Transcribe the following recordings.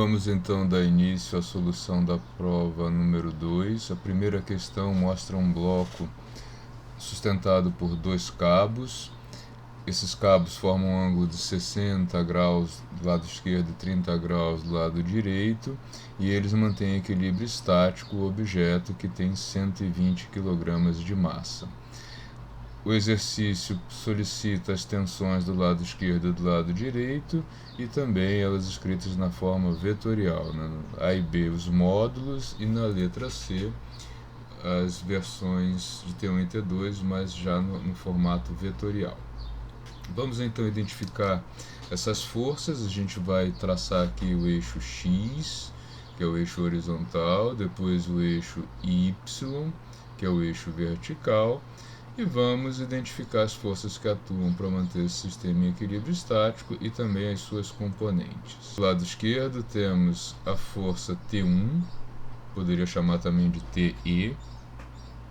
Vamos então dar início à solução da prova número 2. A primeira questão mostra um bloco sustentado por dois cabos. Esses cabos formam um ângulo de 60 graus do lado esquerdo e 30 graus do lado direito, e eles mantêm equilíbrio estático o objeto, que tem 120 kg de massa. O exercício solicita as tensões do lado esquerdo e do lado direito, e também elas escritas na forma vetorial, né? A e B os módulos, e na letra C as versões de T1 e T2, mas já no formato vetorial. Vamos então identificar essas forças. A gente vai traçar aqui o eixo X, que é o eixo horizontal, depois o eixo Y, que é o eixo vertical, e vamos identificar as forças que atuam para manter esse sistema em equilíbrio estático e também as suas componentes. Do lado esquerdo temos a força T1, poderia chamar também de TE,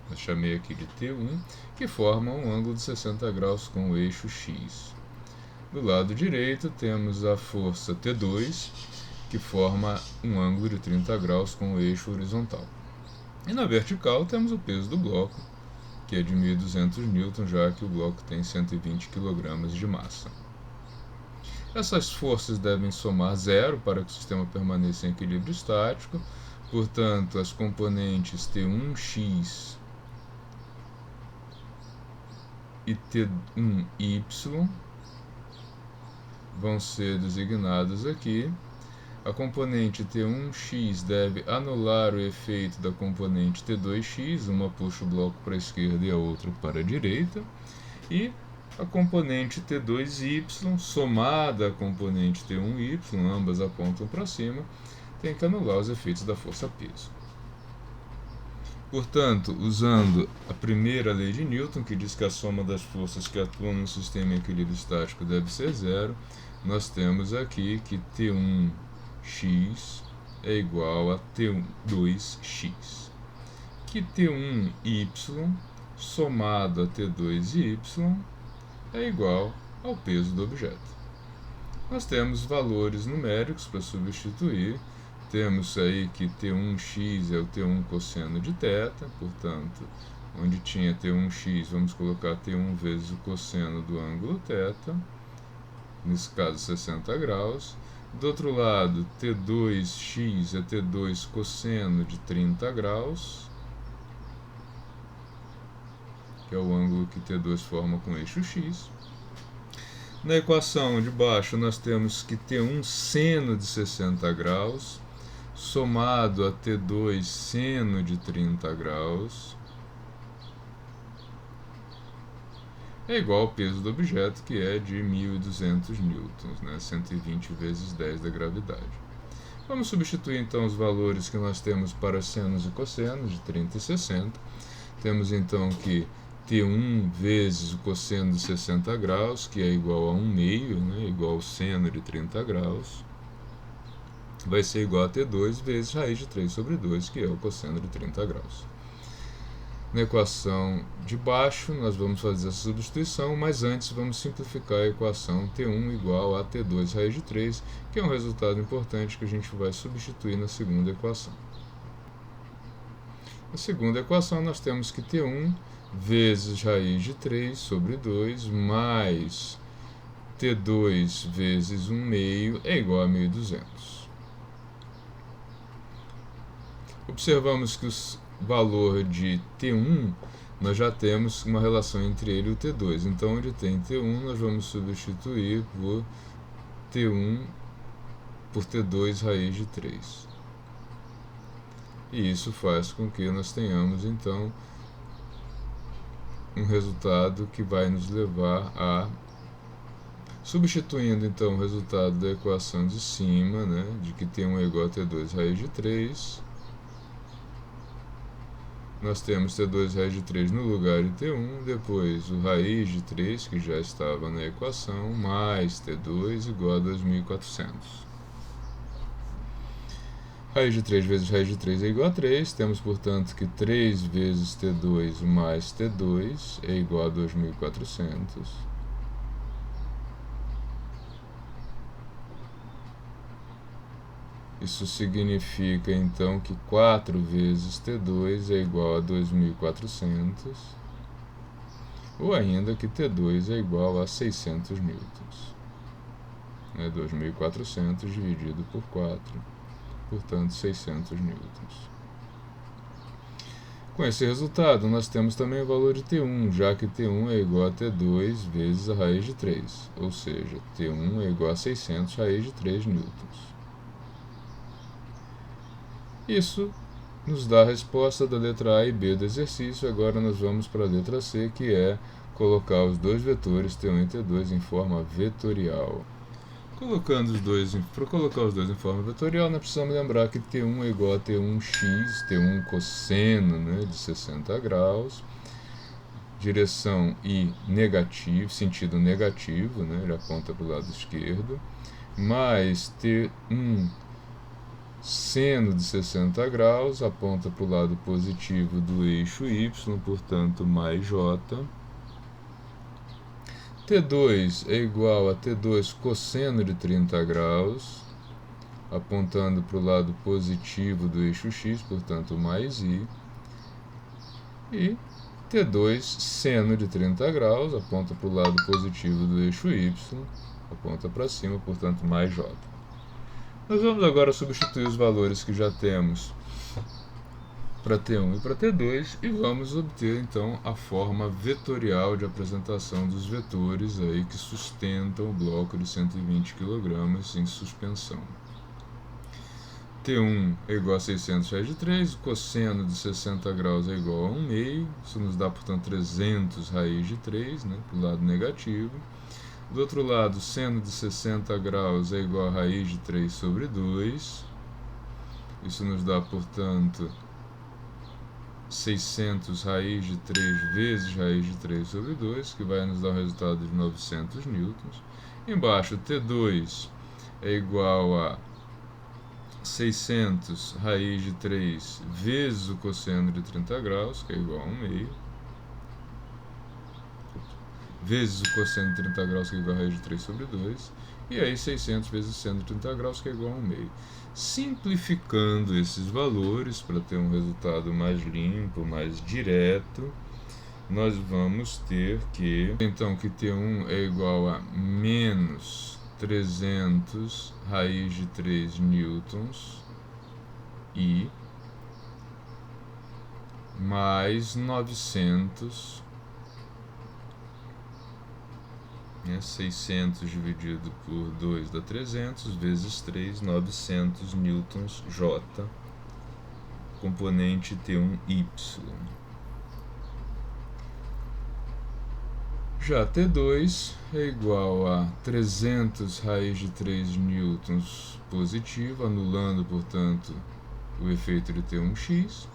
eu chamei aqui de T1, que forma um ângulo de 60 graus com o eixo X. Do lado direito temos a força T2, que forma um ângulo de 30 graus com o eixo horizontal. E na vertical temos o peso do bloco, que é de 1.200 N, já que o bloco tem 120 kg de massa. Essas forças devem somar zero para que o sistema permaneça em equilíbrio estático. Portanto, as componentes T1x e T1y vão ser designados aqui. A componente T1x deve anular o efeito da componente T2x, uma puxa o bloco para a esquerda e a outra para a direita, e a componente T2y somada à componente T1y, ambas apontam para cima, tem que anular os efeitos da força-peso. Portanto, usando a primeira lei de Newton, que diz que a soma das forças que atuam no sistema em equilíbrio estático deve ser zero, nós temos aqui que T1x é igual a T2x, que T1y somado a T2y é igual ao peso do objeto. Nós temos valores numéricos para substituir. Temos aí que T1x é o T1 cosseno de θ, portanto, onde tinha T1x, vamos colocar T1 vezes o cosseno do ângulo θ, nesse caso 60 graus. Do outro lado, T2x é T2 cosseno de 30 graus, que é o ângulo que T2 forma com o eixo X. Na equação de baixo, nós temos que T1 seno de 60 graus, somado a T2 seno de 30 graus, é igual ao peso do objeto, que é de 1.200 newtons, né? 120 vezes 10 da gravidade. Vamos substituir então os valores que nós temos para senos e cossenos, de 30 e 60. Temos então que T1 vezes o cosseno de 60 graus, que é igual a 1/2, né? Igual ao seno de 30 graus, vai ser igual a T2 vezes raiz de 3 sobre 2, que é o cosseno de 30 graus. Na equação de baixo, nós vamos fazer essa substituição, mas antes vamos simplificar a equação T1 igual a T2 raiz de 3, que é um resultado importante que a gente vai substituir na segunda equação. Na segunda equação, nós temos que T1 vezes raiz de 3 sobre 2 mais T2 vezes 1/2 é igual a 1.200. Observamos que o valor de T1, nós já temos uma relação entre ele e o T2. Então, onde tem T1, nós vamos substituir por T1 por T2 raiz de 3. E isso faz com que nós tenhamos, então, um resultado que vai nos levar a, substituindo então o resultado da equação de cima, né, de que T1 é igual a T2 raiz de 3, nós temos T2 raiz de 3 no lugar de T1, depois o raiz de 3, que já estava na equação, mais T2 igual a 2.400. Raiz de 3 vezes raiz de 3 é igual a 3, temos, portanto, que 3 vezes T2 mais T2 é igual a 2.400. Isso significa então que 4 vezes T2 é igual a 2.400, ou ainda que T2 é igual a 600 newtons. 2.400 dividido por 4, portanto 600 newtons. Com esse resultado, nós temos também o valor de T1, já que T1 é igual a T2 vezes a raiz de 3, ou seja, T1 é igual a 600 raiz de 3 newtons. Isso nos dá a resposta da letra A e B do exercício. Agora nós vamos para a letra C, que é colocar os dois vetores T1 e T2 em forma vetorial. Para colocar os dois em forma vetorial, nós precisamos lembrar que T1 é igual a T1x, T1 cosseno de 60 graus, direção I negativo, sentido negativo, ele aponta para o lado esquerdo, mais T1 seno de 60 graus, aponta para o lado positivo do eixo Y, portanto, mais J. T2 é igual a T2 cosseno de 30 graus, apontando para o lado positivo do eixo X, portanto, mais I. E T2 seno de 30 graus, aponta para o lado positivo do eixo Y, aponta para cima, portanto, mais J. Nós vamos agora substituir os valores que já temos para T1 e para T2 e vamos obter então a forma vetorial de apresentação dos vetores aí que sustentam o bloco de 120 kg em suspensão. T1 é igual a 600 raiz de 3, o cosseno de 60 graus é igual a 1,5, isso nos dá, portanto, 300 raiz de 3, para o lado negativo. Do outro lado, seno de 60 graus é igual a raiz de 3 sobre 2, isso nos dá, portanto, 600 raiz de 3 vezes raiz de 3 sobre 2, que vai nos dar um resultado de 900 newtons. Embaixo, T2 é igual a 600 raiz de 3 vezes o cosseno de 30 graus, que é igual a 1,5, vezes o cosseno de 30 graus, que é igual a raiz de 3 sobre 2, e aí 600 vezes o seno de 30 graus, que é igual a 1,5. Simplificando esses valores para ter um resultado mais limpo, mais direto, nós vamos ter que, então, que T1 é igual a menos 300 raiz de 3 newtons e mais 900, 600 dividido por 2 dá 300, vezes 3, 900 newtons J, componente T1Y. Já T2 é igual a 300 raiz de 3 newtons positivo, anulando, portanto, o efeito de T1x,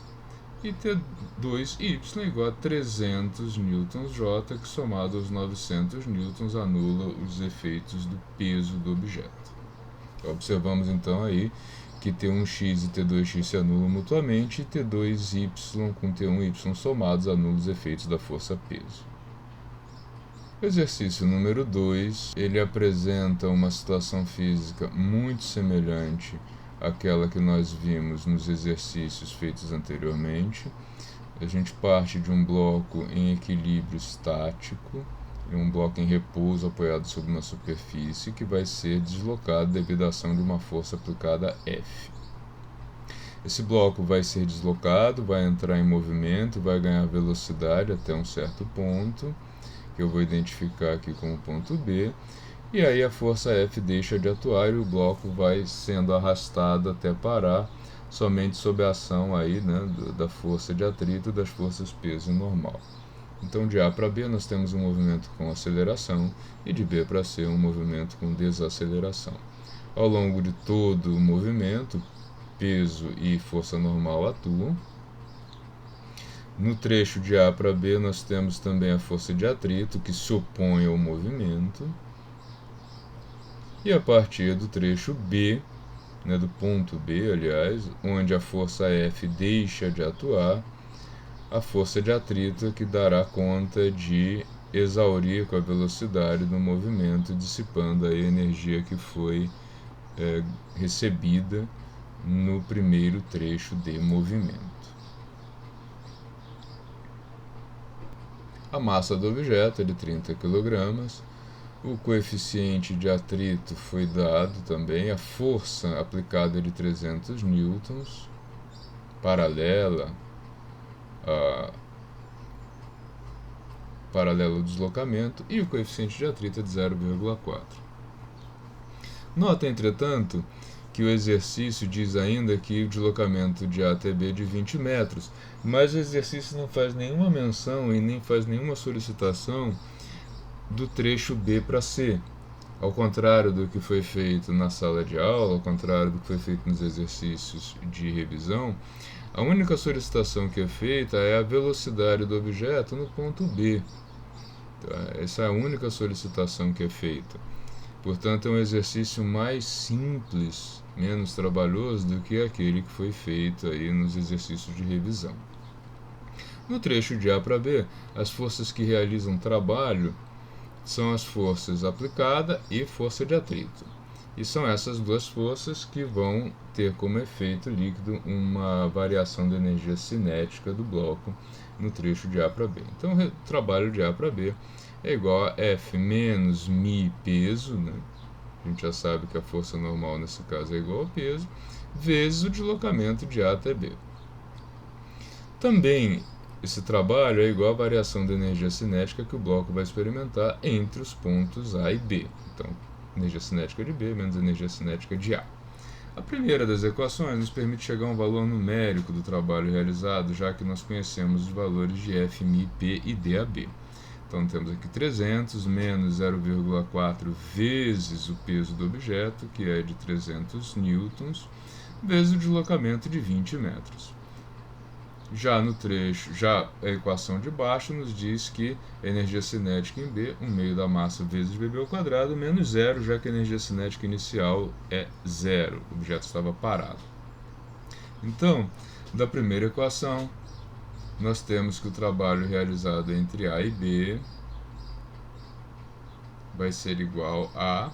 e T2y é igual a 300 newtons J, que somado aos 900 newtons anula os efeitos do peso do objeto. Observamos então aí que T1x e T2x se anulam mutuamente e T2y com T1y somados anulam os efeitos da força-peso. O exercício número 2, ele apresenta uma situação física muito semelhante àquela que nós vimos nos exercícios feitos anteriormente. A gente parte de um bloco em equilíbrio estático e um bloco em repouso apoiado sobre uma superfície que vai ser deslocado devido à ação de uma força aplicada F. Esse bloco vai ser deslocado, vai entrar em movimento, vai ganhar velocidade até um certo ponto, que eu vou identificar aqui como ponto B, e aí a força F deixa de atuar e o bloco vai sendo arrastado até parar, somente sob a ação aí, da força de atrito e das forças peso normal. Então de A para B nós temos um movimento com aceleração e de B para C um movimento com desaceleração. Ao longo de todo o movimento, peso e força normal atuam. No trecho de A para B nós temos também a força de atrito que se opõe ao movimento. E a partir do trecho B, do ponto B, aliás, onde a força F deixa de atuar, a força de atrito que dará conta de exaurir com a velocidade do movimento, dissipando a energia que foi recebida no primeiro trecho de movimento. A massa do objeto é de 30 kg. O coeficiente de atrito foi dado também. A força aplicada é de 300 newtons, paralela ao deslocamento, e o coeficiente de atrito é de 0,4. Nota, entretanto, que o exercício diz ainda que o deslocamento de A até B é de 20 metros, mas o exercício não faz nenhuma menção e nem faz nenhuma solicitação do trecho B para C. Ao contrário do que foi feito na sala de aula, ao contrário do que foi feito nos exercícios de revisão, a única solicitação que é feita é a velocidade do objeto no ponto B. Tá? Essa é a única solicitação que é feita. Portanto, é um exercício mais simples, menos trabalhoso do que aquele que foi feito aí nos exercícios de revisão. No trecho de A para B, as forças que realizam trabalho são as forças aplicada e força de atrito. E são essas duas forças que vão ter como efeito líquido uma variação da energia cinética do bloco no trecho de A para B. Então, o trabalho de A para B é igual a F menos μ peso, né? A gente já sabe que a força normal nesse caso é igual ao peso, vezes o deslocamento de A até B. Também esse trabalho é igual à variação da energia cinética que o bloco vai experimentar entre os pontos A e B. Então, energia cinética de B menos energia cinética de A. A primeira das equações nos permite chegar a um valor numérico do trabalho realizado, já que nós conhecemos os valores de F, μ, P e DAB. Então, temos aqui 300 menos 0,4 vezes o peso do objeto, que é de 300 newtons, vezes o deslocamento de 20 metros. Já no trecho, a equação de baixo nos diz que a energia cinética em B, 1/2 da massa vezes BB ao quadrado, menos 0, já que a energia cinética inicial é 0, o objeto estava parado. Então, da primeira equação, nós temos que o trabalho realizado entre A e B vai ser igual a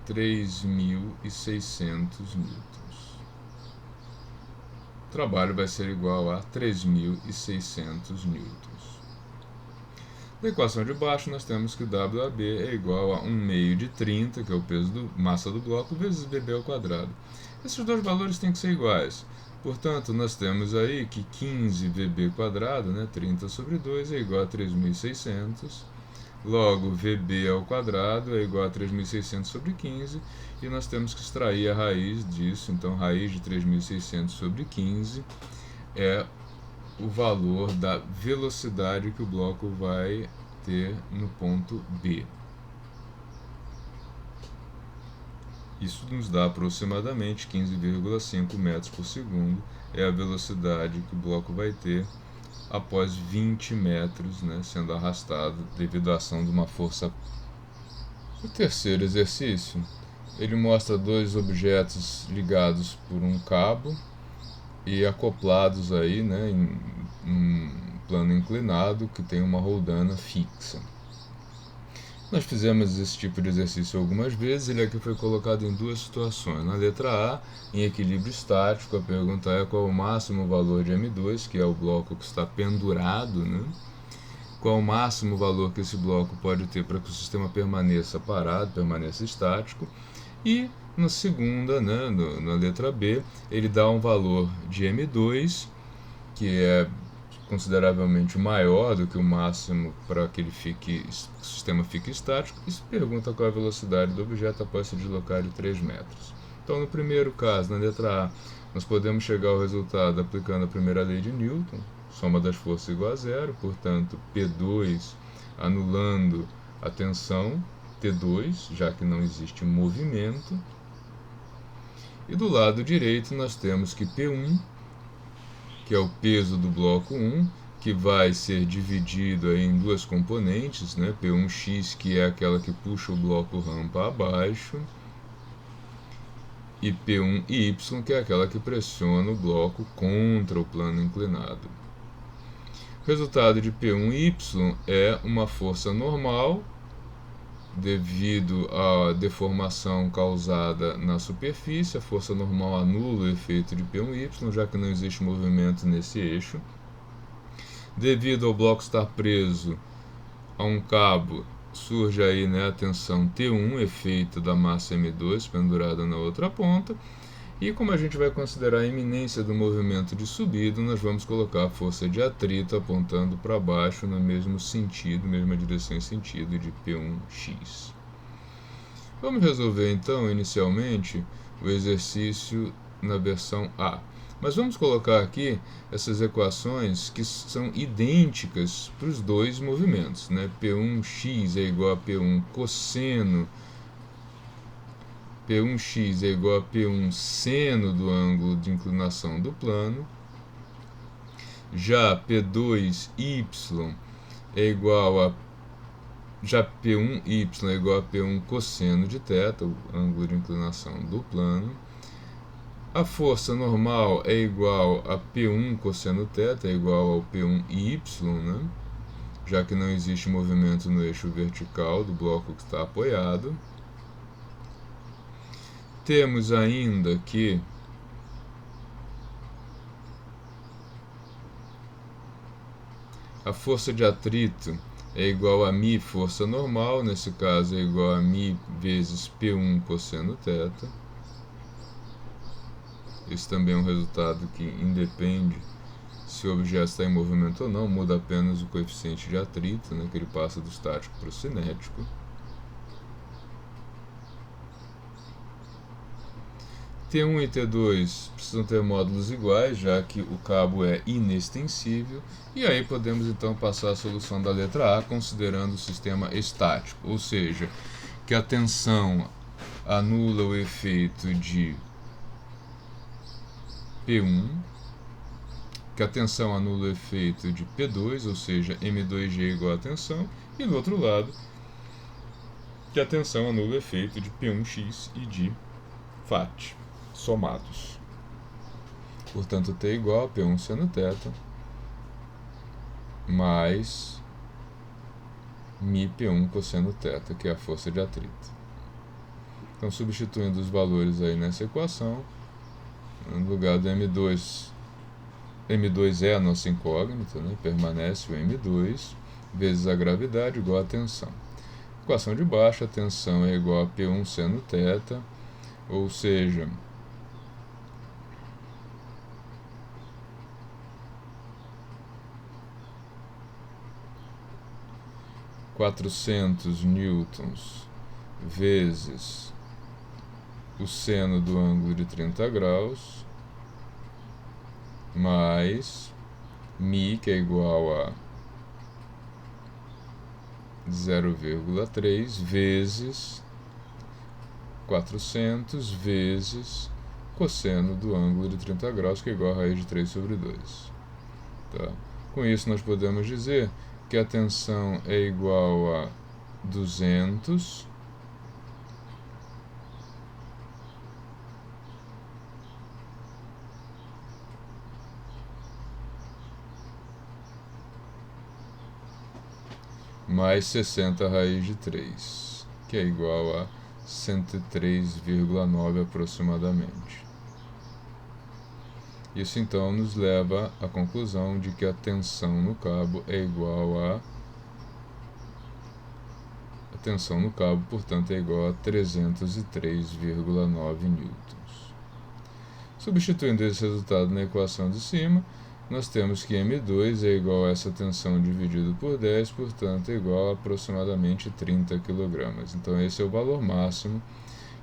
3.600 newtons. O trabalho vai ser igual a 3.600 newtons. Na equação de baixo, nós temos que WAB é igual a 1/2 de 30, que é o peso da massa do bloco, vezes BB ao quadrado. Esses dois valores têm que ser iguais. Portanto, nós temos aí que 15 VB quadrado, né, 30 sobre 2, é igual a 3.600. Logo, VB ao quadrado é igual a 3.600 sobre 15. E nós temos que extrair a raiz disso. Então, raiz de 3.600 sobre 15 é o valor da velocidade que o bloco vai ter no ponto B. Isso nos dá aproximadamente 15,5 metros por segundo, é a velocidade que o bloco vai ter após 20 metros, né, sendo arrastado devido à ação de uma força. O terceiro exercício, ele mostra dois objetos ligados por um cabo e acoplados aí, né, em um plano inclinado que tem uma roldana fixa. Nós fizemos esse tipo de exercício algumas vezes. Ele aqui foi colocado em duas situações. Na letra A, em equilíbrio estático, a pergunta é qual o máximo valor de M2, que é o bloco que está pendurado, né? Qual o máximo valor que esse bloco pode ter para que o sistema permaneça parado, permaneça estático. E na segunda, né, na letra B, ele dá um valor de M2, que é consideravelmente maior do que o máximo para que o sistema fique estático, e se pergunta qual é a velocidade do objeto após se deslocar de 3 metros. Então, no primeiro caso, na letra A, nós podemos chegar ao resultado aplicando a primeira lei de Newton, soma das forças igual a 0, portanto, P2 anulando a tensão, T2, já que não existe movimento. E do lado direito nós temos que P1, que é o peso do bloco 1, que vai ser dividido em duas componentes, né? P1x, que é aquela que puxa o bloco rampa abaixo, e P1y, que é aquela que pressiona o bloco contra o plano inclinado. O resultado de P1y é uma força normal devido à deformação causada na superfície. A força normal anula o efeito de P1Y, já que não existe movimento nesse eixo. Devido ao bloco estar preso a um cabo, surge aí, né, a tensão T1, efeito da massa M2 pendurada na outra ponta. E como a gente vai considerar a iminência do movimento de subida, nós vamos colocar a força de atrito apontando para baixo no mesmo sentido, mesma direção e sentido de P1x. Vamos resolver então, inicialmente, o exercício na versão A. Mas vamos colocar aqui essas equações que são idênticas para os dois movimentos, né? P1x é igual a P1 cosseno, P1x é igual a P1 seno do ângulo de inclinação do plano. Já P2y é igual a P1y é igual a P1 cosseno de θ, o ângulo de inclinação do plano. A força normal é igual a P1 cosseno θ, é igual ao P1y, né? Já que não existe movimento no eixo vertical do bloco que está apoiado. Temos ainda que a força de atrito é igual a μ força normal, nesse caso é igual a μ vezes P1 cosseno θ. Esse também é um resultado que independe se o objeto está em movimento ou não, muda apenas o coeficiente de atrito, né, que ele passa do estático para o cinético. T1 e T2 precisam ter módulos iguais, já que o cabo é inextensível, e aí podemos então passar a solução da letra A considerando o sistema estático, ou seja, que a tensão anula o efeito de P1, que a tensão anula o efeito de P2, ou seja, M2G igual a tensão, e do outro lado, que a tensão anula o efeito de P1x e de Φ somados. Portanto, T igual a P1 seno θ mais μ P1 cosseno θ, que é a força de atrito. Então, substituindo os valores aí nessa equação, no lugar do M2 é a nossa incógnita, né? Permanece o M2 vezes a gravidade igual a tensão. Equação de baixo, a tensão é igual a P1 seno θ, ou seja, newtons vezes o seno do ângulo de 30 graus, mais μ, que é igual a 0,3, vezes 400 vezes cosseno do ângulo de 30 graus, que é igual a raiz de 3 sobre 2. Tá? Com isso, nós podemos dizer que a tensão é igual a 200 mais 60 raiz de 3, que é igual a 103,9 aproximadamente. Isso então nos leva à conclusão de que a tensão no cabo é igual a tensão no cabo, portanto, é igual a 303,9 newtons. Substituindo esse resultado na equação de cima, nós temos que M2 é igual a essa tensão dividido por 10, portanto, é igual a aproximadamente 30 kg. Então, esse é o valor máximo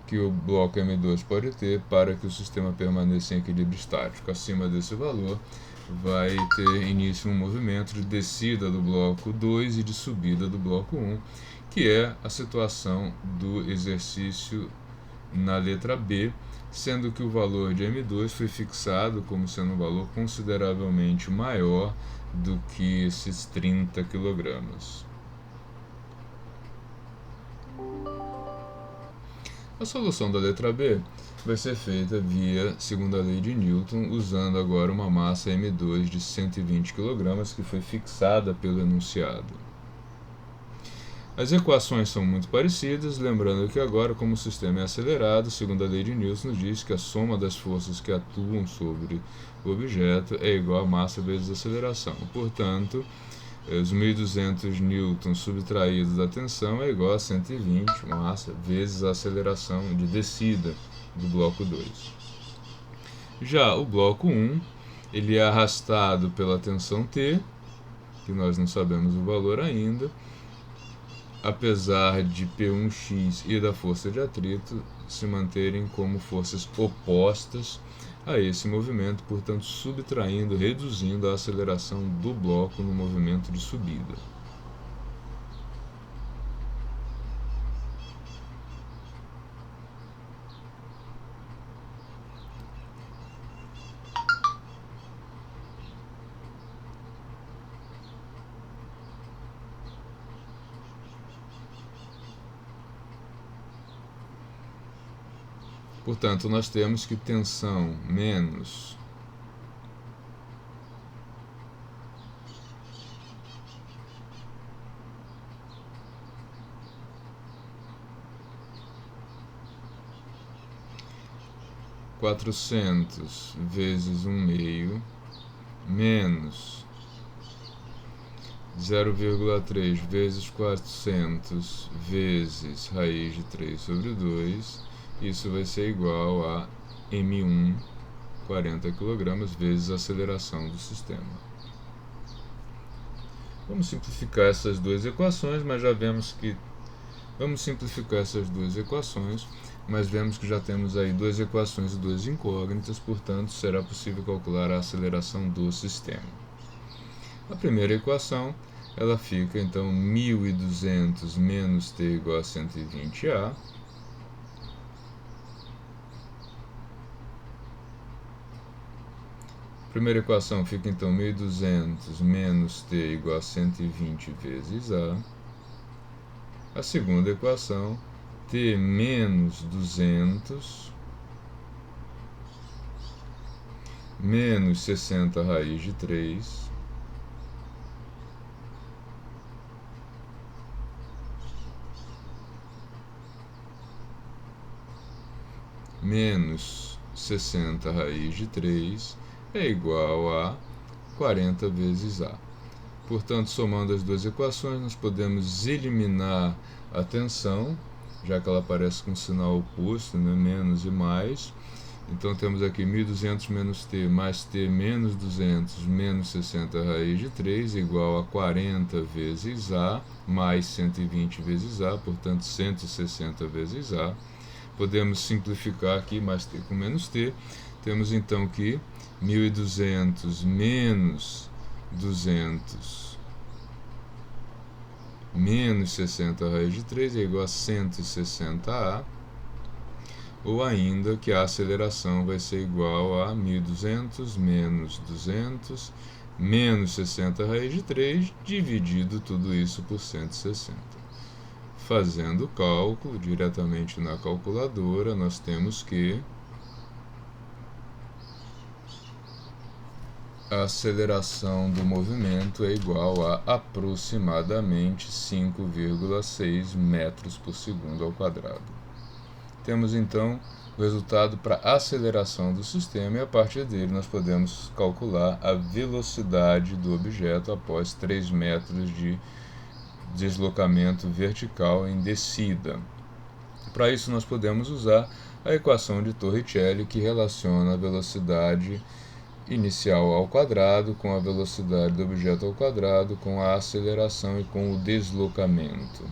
que o bloco M2 pode ter para que o sistema permaneça em equilíbrio estático. Acima desse valor, vai ter início um movimento de descida do bloco 2 e de subida do bloco 1, que é a situação do exercício na letra B, sendo que o valor de M2 foi fixado como sendo um valor consideravelmente maior do que esses 30 kg. A solução da letra B vai ser feita via segunda lei de Newton, usando agora uma massa M2 de 120 kg, que foi fixada pelo enunciado. As equações são muito parecidas, lembrando que agora, como o sistema é acelerado, segundo a lei de Newton, nos diz que a soma das forças que atuam sobre o objeto é igual a massa vezes a aceleração. Portanto, os 1.200 newtons subtraídos da tensão é igual a 120 massa vezes a aceleração de descida do bloco 2. Já o bloco 1, ele é arrastado pela tensão T, que nós não sabemos o valor ainda, apesar de P1x e da força de atrito se manterem como forças opostas a esse movimento, portanto subtraindo, reduzindo a aceleração do bloco no movimento de subida. Portanto, nós temos que tensão menos (400 vezes 1/2) menos 0,3 vezes 400 vezes raiz de 3 sobre 2, isso vai ser igual a M1, 40 kg, vezes a aceleração do sistema. Vamos simplificar essas duas equações, mas já vemos que já temos aí duas equações e duas incógnitas, portanto será possível calcular a aceleração do sistema. A primeira equação, ela fica então 1.200 menos t igual a 120a, a primeira equação fica então 1.200 menos t igual a 120 vezes a. A segunda equação, t menos 200 menos 60 raiz de 3 menos 60 raiz de 3 é igual a 40 vezes a. Portanto, somando as duas equações, nós podemos eliminar a tensão, já que ela aparece com sinal oposto, né, menos e mais. Então, temos aqui 1.200 menos t mais t menos 200 menos 60 raiz de 3 igual a 40 vezes a mais 120 vezes a, portanto, 160 vezes a. Podemos simplificar aqui, mais t com menos t. Temos então que 1.200 menos 200 menos 60 raiz de 3 é igual a 160a, ou ainda que a aceleração vai ser igual a 1.200 menos 200 menos 60 raiz de 3 dividido tudo isso por 160. Fazendo o cálculo diretamente na calculadora, nós temos que a aceleração do movimento é igual a aproximadamente 5,6 metros por segundo ao quadrado. Temos então o resultado para a aceleração do sistema e a partir dele nós podemos calcular a velocidade do objeto após 3 metros de deslocamento vertical em descida. Para isso nós podemos usar a equação de Torricelli, que relaciona a velocidade inicial ao quadrado com a velocidade do objeto ao quadrado, com a aceleração e com o deslocamento.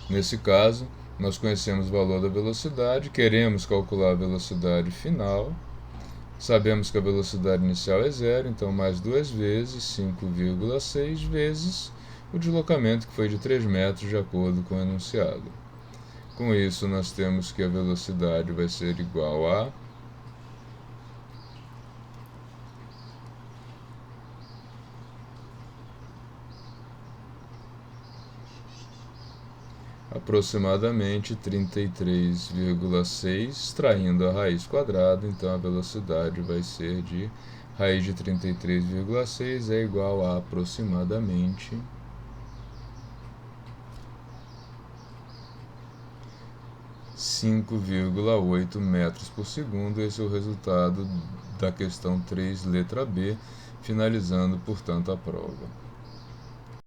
Nesse caso, nós conhecemos o valor da velocidade, queremos calcular a velocidade final, sabemos que a velocidade inicial é zero, então mais 2 vezes 5,6 vezes o deslocamento, que foi de 3 metros, de acordo com o enunciado. Com isso, nós temos que a velocidade vai ser igual a aproximadamente 33,6, extraindo a raiz quadrada, então a velocidade vai ser de Raiz de 33,6 é igual a aproximadamente 5,8 metros por segundo. Esse é o resultado da questão 3, letra B, finalizando, portanto, a prova.